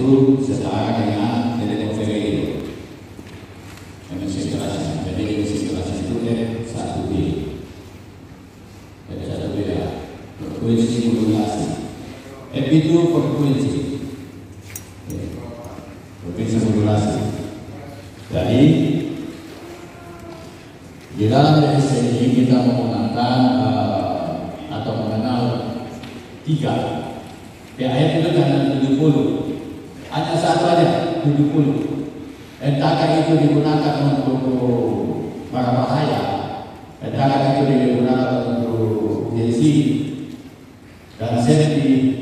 itu setara dengan telekonferensi. Emisi kelasnya, jadi emisi kelasnya itu F1B. F1B ya, frekuensi modulasi. F itu frekuensi modulasi. Jadi di dalam DSC ini kita menggunakan atau mengenal 3. PAF itu kan 70, hanya satu aja 70. Entahkah itu digunakan untuk bahaya, entahkah itu digunakan untuk JC dan safety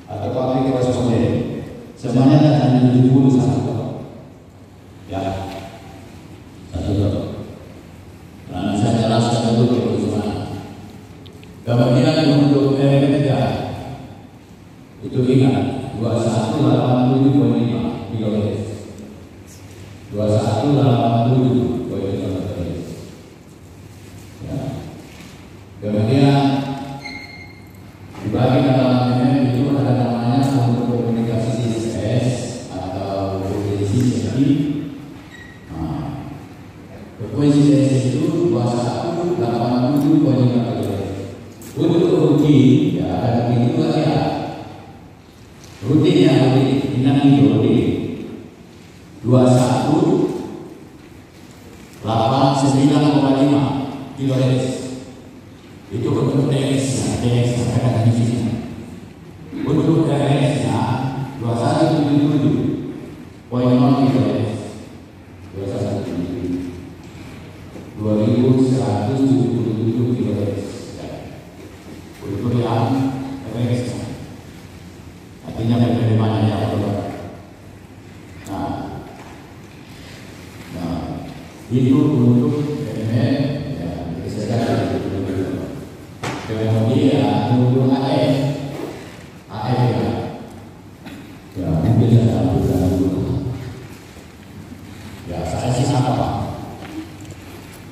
atau public correspondent, semuanya hanya 70 satu. Ya, satu. Nah, saya jelaskan dulu bagaimana. Kemudian untuk ketiga itu ingat 2187.5 kHz. 2187.5 kHz. Ya. Kemudian dibagi dalam itu ada namanya untuk komunikasi CSS atau komunikasi. Nah, frekuensi CSS itu 2187.5 kHz. Untuk rutin ya ada rutin juga ya. Rutin ya, ingat ini rutin 2189,5 kHz. Itu untuk TX nya, katakan di sini. Untuk TX nya 2177.5 kHz. 2177 kHz. Untuk yang TX nya. Artinya dari mana ya, itu untuk ya, kemudian untuk AF ya mungkin saya ambilkan dulu. Ya saya sih sama Pak.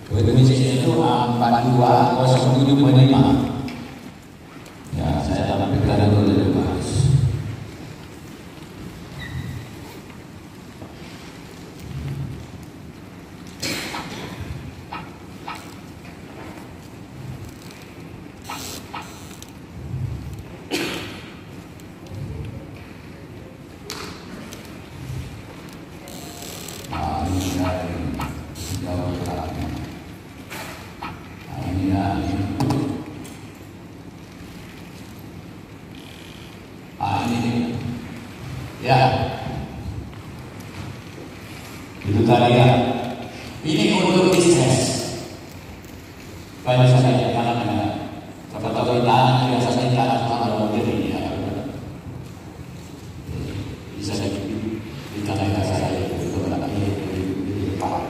Frekuensinya itu 4207.5. Ya saya tampilkan dulu Pak. Ya, itu tadi ya. Ini untuk bisnis. Banyak sekali anak-anak. Tahu tanah biasanya tanah kalau begini ya. Bisa di tanah saya itu di depan.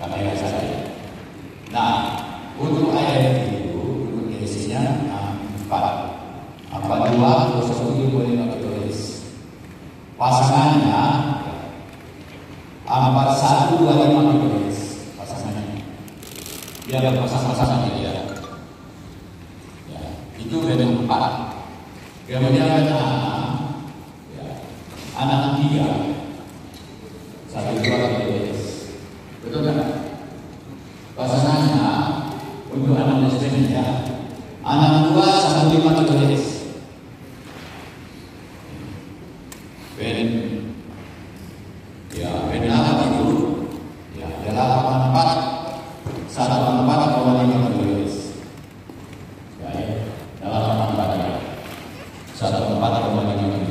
Tanah saya. Nah, untuk air itu untuk isinya 4207.5 kHz. Pasangannya 4125 kHz. Pasangannya dia ada pasangan-pasangan ya. Ya, itu beda 4. Kemudian ada anak 3 12 kHz. Betul kan? Pasangannya untuk anak lesbian ya. Anak 2 15 kHz. Ya, beda apa itu? Ya, adalah 1,4 kHz. Ya, dalam 1,4 kHz.